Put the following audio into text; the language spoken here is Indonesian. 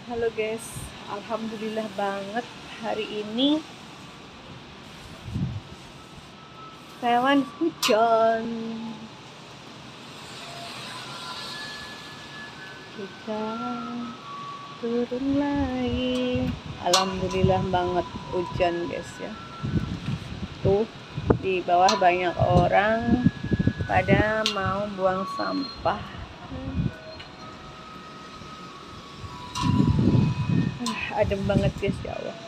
Halo guys, alhamdulillah banget hari ini Taiwan hujan. Hujan turun lagi. Alhamdulillah banget hujan guys ya. Tuh di bawah banyak orang pada mau buang sampah. Adem banget guys ya Allah.